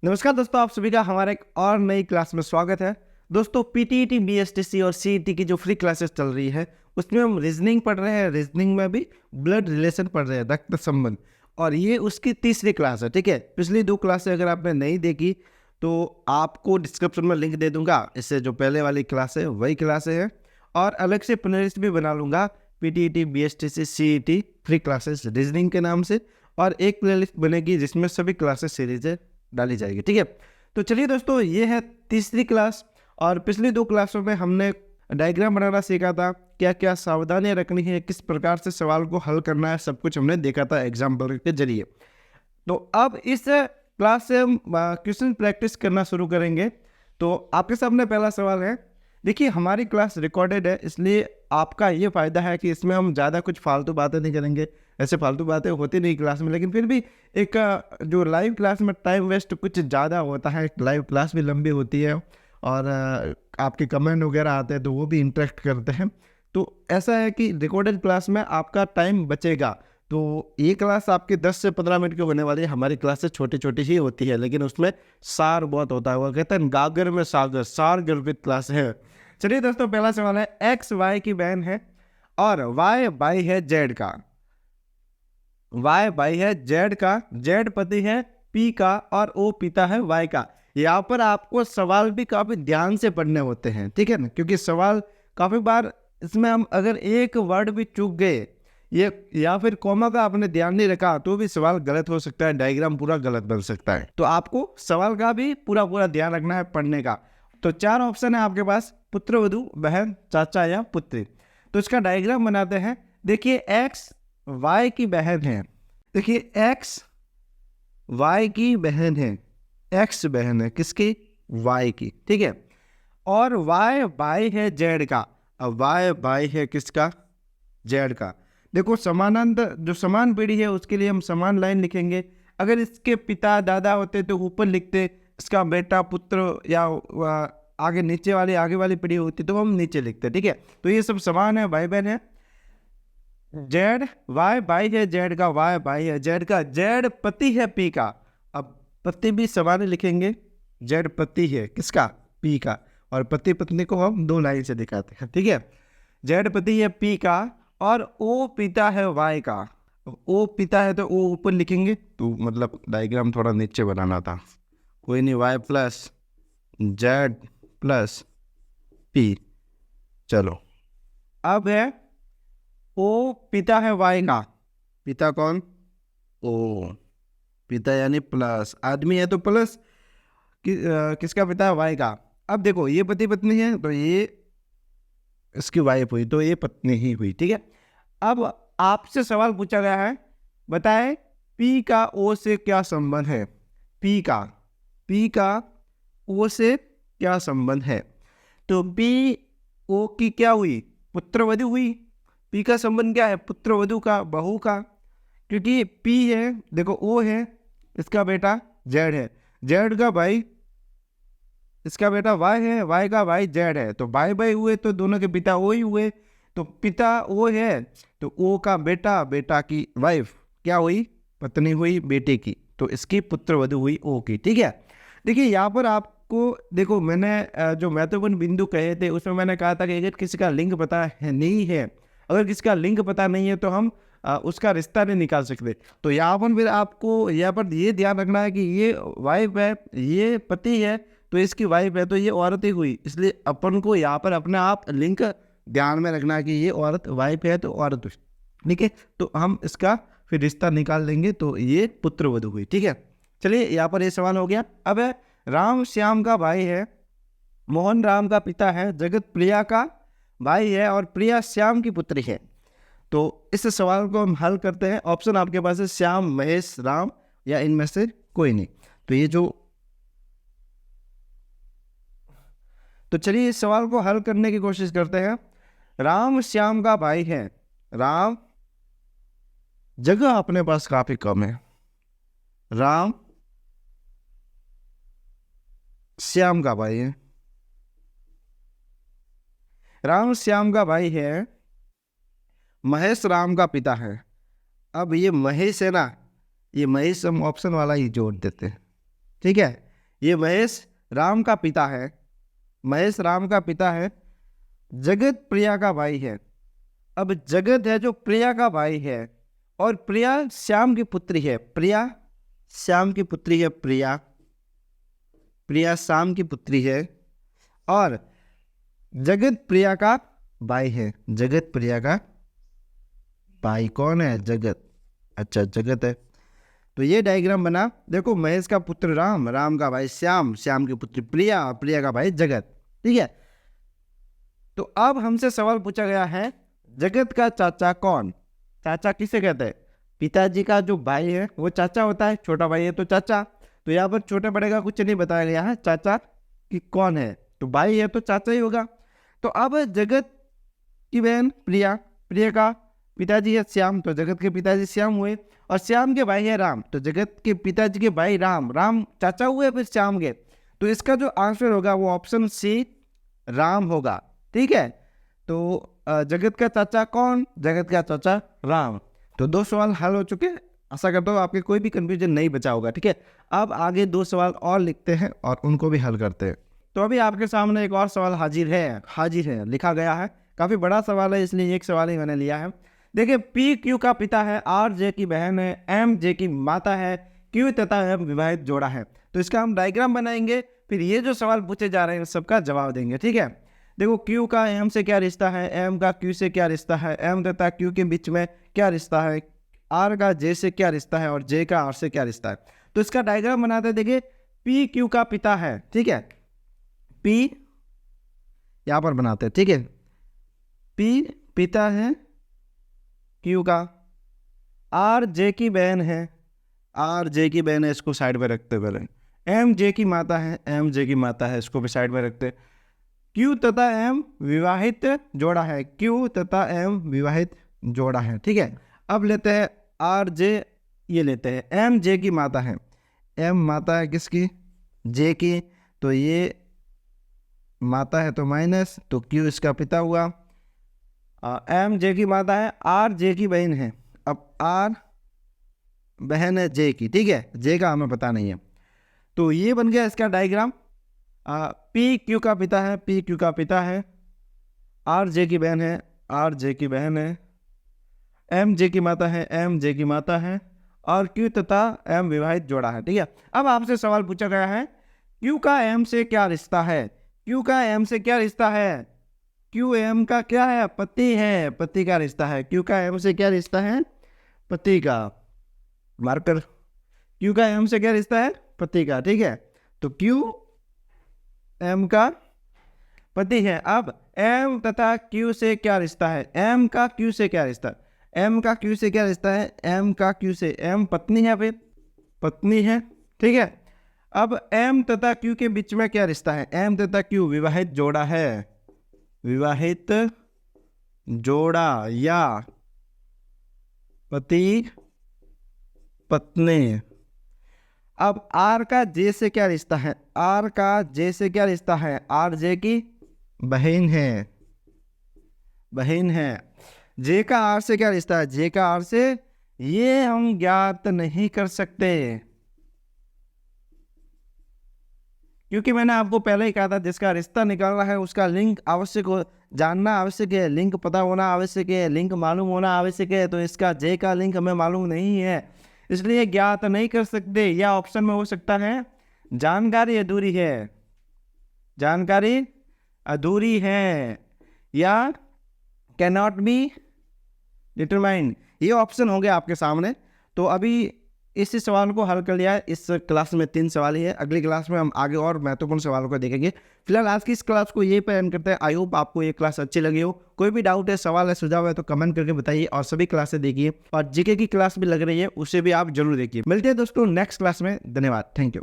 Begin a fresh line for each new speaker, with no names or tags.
नमस्कार दोस्तों, आप सभी का हमारे एक और नई क्लास में स्वागत है। दोस्तों पीटीईटी, बीएसटीसी और सीईटी की जो फ्री क्लासेस चल रही है उसमें हम रीजनिंग पढ़ रहे हैं। रीजनिंग में भी ब्लड रिलेशन पढ़ रहे हैं, रक्त संबंध, और ये उसकी तीसरी क्लास है। ठीक है, पिछली 2 क्लासें अगर आपने नहीं देखी तो आपको डिस्क्रिप्शन में लिंक दे दूंगा। इससे जो पहले वाली क्लास है वही क्लासें हैं, और अलग से प्लेलिस्ट भी बना लूँगा PTET, BSTC, CET free classes reasoning के नाम से, और एक प्लेलिस्ट बनेगी जिसमें सभी क्लासेस सीरीजें डाली जाएगी। ठीक है, तो चलिए दोस्तों, ये है तीसरी क्लास। और पिछली 2 क्लासों में हमने डायग्राम बनाना सीखा था, क्या क्या सावधानियां रखनी है, किस प्रकार से सवाल को हल करना है, सब कुछ हमने देखा था एग्जाम्पल के जरिए। तो अब इस क्लास से हम क्वेश्चन प्रैक्टिस करना शुरू करेंगे। तो आपके सामने पहला सवाल है। देखिए, हमारी क्लास रिकॉर्डेड है, इसलिए आपका ये फ़ायदा है कि इसमें हम ज़्यादा कुछ फालतू बातें नहीं करेंगे। ऐसे फालतू बातें होती नहीं क्लास में, लेकिन फिर भी एक जो लाइव क्लास में टाइम वेस्ट कुछ ज़्यादा होता है। लाइव क्लास भी लंबी होती है, और आपके कमेंट वगैरह आते हैं तो वो भी इंटरेक्ट करते हैं। तो ऐसा है कि रिकॉर्डेड क्लास में आपका टाइम बचेगा। तो ये क्लास आपके 10 से 15 मिनट की होने वाली है। हमारी क्लासेस छोटी छोटी ही होती है, लेकिन उसमें सार बहुत होता है। वो कहते हैं गागर में सागर, सार गर्भित क्लास है। चलिए दोस्तों, पहला सवाल है। एक्स वाई की बहन है और वाई भाई है जेड का। वाई भाई है जेड का, जेड पति है पी का, और ओ पिता है वाई का। यहाँ पर आपको सवाल भी काफी ध्यान से पढ़ने होते हैं, ठीक है ना, क्योंकि सवाल काफी बार इसमें हम अगर एक वर्ड भी चूक गए ये या फिर कॉमा का आपने ध्यान नहीं रखा तो भी सवाल गलत हो सकता है, डायग्राम पूरा गलत बन सकता है। तो आपको सवाल का भी पूरा पूरा ध्यान रखना है पढ़ने का। तो 4 ऑप्शन है आपके पास, पुत्रवधू, बहन, चाचा या पुत्री। तो इसका डायग्राम बनाते हैं। देखिए, एक्स वाई की बहन है। देखिए, एक्स वाई की बहन है, एक्स बहन है किसकी? वाई की, ठीक है। और वाई भाई है जेड का। अब वाई भाई है किसका? जेड का। देखो, समानांतर जो समान पीढ़ी है उसके लिए हम समान लाइन लिखेंगे। अगर इसके पिता दादा होते तो ऊपर लिखते, इसका बेटा पुत्र, या आगे नीचे वाली आगे वाली पीढ़ी होती तो हम नीचे लिखते, ठीक है। तो ये सब समान है, भाई बहन है। जेड वाई भाई है जेड का, वाई भाई है जेड का, जेड पति है पी का। अब पति भी समान लिखेंगे, जेड पति है किसका? पी का। और पति पत्नी को हम 2 लाइन से दिखाते हैं, ठीक है। जेड पति है पी का, और ओ पिता है वाई का। ओ पिता है तो ओ ऊपर लिखेंगे, तो मतलब डायग्राम थोड़ा नीचे बनाना था। कोई नहीं, Y plus Z plus P. चलो, अब है ओ पिता है वाई का। पिता कौन? ओ। पिता यानी प्लस, आदमी है तो प्लस किसका पिता है? वाई का। अब देखो, ये पति पत्नी है तो ये इसकी वाइफ हुई, तो ये पत्नी ही हुई, ठीक है। अब आपसे सवाल पूछा गया है, बताएं पी का ओ से क्या संबंध है? पी का ओ से क्या संबंध है? तो पी ओ की क्या हुई? पुत्रवधू हुई। पी का संबंध क्या है? पुत्रवधू का, बहू का। क्योंकि पी है, देखो ओ है, इसका बेटा जेड है, जेड का भाई इसका बेटा वाई है, वाई का भाई जेड है। तो भाई भाई हुए तो दोनों के पिता ओ ही हुए। तो पिता ओ है तो ओ का बेटा, बेटा की वाइफ क्या हुई? पत्नी हुई बेटे की। तो इसकी पुत्रवधू हुई ओ की, ठीक है। देखिए, यहाँ पर आपको देखो, मैंने जो महत्वपूर्ण बिंदु कहे थे उसमें मैंने कहा था कि अगर किसी का लिंग पता है नहीं है, अगर किसी का लिंग पता नहीं है तो हम उसका रिश्ता नहीं निकाल सकते। तो यहाँ पर फिर आपको यहाँ पर ये ध्यान रखना है कि ये वाइफ है, ये पति है, तो इसकी वाइफ है तो ये औरत ही हुई। इसलिए अपन को यहाँ पर अपने आप लिंक ध्यान में रखना है कि ये औरत वाइफ है तो औरत हुई, ठीक है। तो हम इसका फिर रिश्ता निकाल लेंगे, तो ये पुत्रवधू हुई, ठीक है। चलिए, यहाँ पर ये सवाल हो गया। अब है, राम श्याम का भाई है, मोहन राम का पिता है, जगत प्रिया का भाई है, और प्रिया श्याम की पुत्री है। तो इस सवाल को हम हल करते हैं। ऑप्शन आपके पास है श्याम, महेश, राम, या इनमें से कोई नहीं। तो ये जो तो चलिए इस सवाल को हल करने की कोशिश करते हैं। राम श्याम का भाई है। राम, जगह अपने पास काफी कम है। राम श्याम का भाई है। राम श्याम का भाई है। महेश राम का पिता है। अब ये महेश है ना, ये महेश हम ऑप्शन वाला ही जोड़ देते हैं, ठीक है। ये महेश राम का पिता है, महेश राम का पिता है, जगत प्रिया का भाई है। अब जगत है जो प्रिया का भाई है, और प्रिया श्याम की पुत्री है, प्रिया श्याम की पुत्री है, प्रिया प्रिया श्याम की पुत्री है, और जगत प्रिया का भाई है, जगत प्रिया का भाई कौन है? जगत। अच्छा जगत है। तो ये डायग्राम बना, देखो महेश का पुत्र राम, राम का भाई श्याम, श्याम की पुत्री प्रिया, प्रिया का भाई जगत। ठीक है, तो अब हमसे सवाल पूछा गया है जगत का चाचा कौन? चाचा किसे कहते हैं? पिताजी का जो भाई है वो चाचा होता है, छोटा भाई है तो चाचा। तो यहाँ पर छोटे बड़े का कुछ नहीं बताया गया है, चाचा कि कौन है, तो भाई है तो चाचा ही होगा। तो अब जगत की बहन प्रिया, प्रिया का पिताजी है श्याम, तो जगत के पिताजी श्याम हुए, और श्याम के भाई है राम, तो जगत के पिताजी के भाई राम, राम चाचा हुए फिर श्याम के। तो इसका जो आंसर होगा वो ऑप्शन सी राम होगा। ठीक है, तो जगत का चाचा कौन? जगत का चाचा राम। तो 2 सवाल हल हो चुके हैं, आशा करता हूँ आपके कोई भी कंफ्यूजन नहीं बचा होगा। ठीक है, अब आगे 2 सवाल और लिखते हैं और उनको भी हल करते हैं। तो अभी आपके सामने एक और सवाल हाजिर है, लिखा गया है, काफ़ी बड़ा सवाल है इसलिए एक सवाल ही मैंने लिया है। देखिए, पी क्यू का पिता है, आर जे की बहन है, एम जे की माता है, क्यू तथा एम विवाहित जोड़ा है। तो इसका हम डायग्राम बनाएंगे, फिर ये जो सवाल पूछे जा रहे हैं सबका जवाब देंगे। ठीक है, देखो क्यू का एम से क्या रिश्ता है, एम का क्यू से क्या रिश्ता है, एम तथा क्यू के बीच में क्या रिश्ता है, आर का जे से क्या रिश्ता है, और जे का आर से क्या रिश्ता है। तो इसका डायग्राम बनाते हैं। देखिए, पी क्यू का पिता है, ठीक है, पी यहाँ पर बनाते हैं। ठीक है, पी पिता है क्यू का, आर जे की बहन है, आर जे की बहन है, इसको साइड में रखते हुए, एम जे की माता है, एम जे की माता है, इसको भी साइड में रखते। क्यू तथा एम विवाहित जोड़ा है, क्यू तथा एम विवाहित जोड़ा है। ठीक है, अब लेते हैं आर जे, ये लेते हैं एम जे की माता है, एम माता है किसकी? जे की, तो ये माता है तो माइनस, तो क्यू इसका पिता हुआ। एम जे की माता है, आर जे की बहन है, अब आर बहन है जे की। ठीक है, जे का हमें पता नहीं है, तो ये बन गया इसका डायग्राम। पी क्यू का पिता है, पी क्यू का पिता है, आर जे की बहन है, आर जे की बहन है, एम जे की माता है, एम जे की माता है, और क्यू तथा एम विवाहित जोड़ा है। ठीक है, अब आपसे सवाल पूछा गया है क्यू का एम से क्या रिश्ता है, क्यू का एम से क्या रिश्ता है, क्यू एम का क्या है? पति है, पति का रिश्ता है। क्यू का एम से क्या रिश्ता है? पति का। मार्कर, क्यू का एम से क्या रिश्ता है? पति का। ठीक है, तो क्यू एम का पति है। अब एम तथा क्यू से क्या रिश्ता है? एम का क्यू से क्या रिश्ता है? एम का क्यू से क्या रिश्ता है? एम का क्यू से, एम पत्नी है, फिर पत्नी है। ठीक है, अब एम तथा क्यू के बीच में क्या रिश्ता है? एम तथा क्यू विवाहित जोड़ा है, विवाहित जोड़ा या पति पत्नी। अब आर का जे से क्या रिश्ता है? आर का जे से क्या रिश्ता है? आर जे की बहन है, बहन है। जे का आर से क्या रिश्ता है? जे का आर से, ये हम ज्ञात नहीं कर सकते, क्योंकि मैंने आपको पहले ही कहा था जिसका रिश्ता निकालना है उसका लिंक आवश्यक हो, जानना आवश्यक है, लिंक पता होना आवश्यक है, लिंक मालूम होना आवश्यक है। तो इसका जे का लिंक हमें मालूम नहीं है, इसलिए ज्ञात नहीं कर सकते। या ऑप्शन में हो सकता है जानकारी अधूरी है, जानकारी अधूरी है, या कैन नॉट बी डिटरमाइंड। ये ऑप्शन होंगे आपके सामने। तो अभी इस सवाल को हल कर लिया है। इस क्लास में 3 सवाल ही है, अगली क्लास में हम आगे और महत्वपूर्ण सवालों को देखेंगे। फिलहाल आज की इस क्लास को ये पे एंड करते हैं। आई होप आपको ये क्लास अच्छी लगी हो। कोई भी डाउट है, सवाल है, सुझाव है तो कमेंट करके बताइए, और सभी क्लासेस देखिए, और जीके की क्लास भी लग रही है उसे भी आप जरूर देखिए। मिलते हैं दोस्तों नेक्स्ट क्लास में। धन्यवाद, थैंक यू।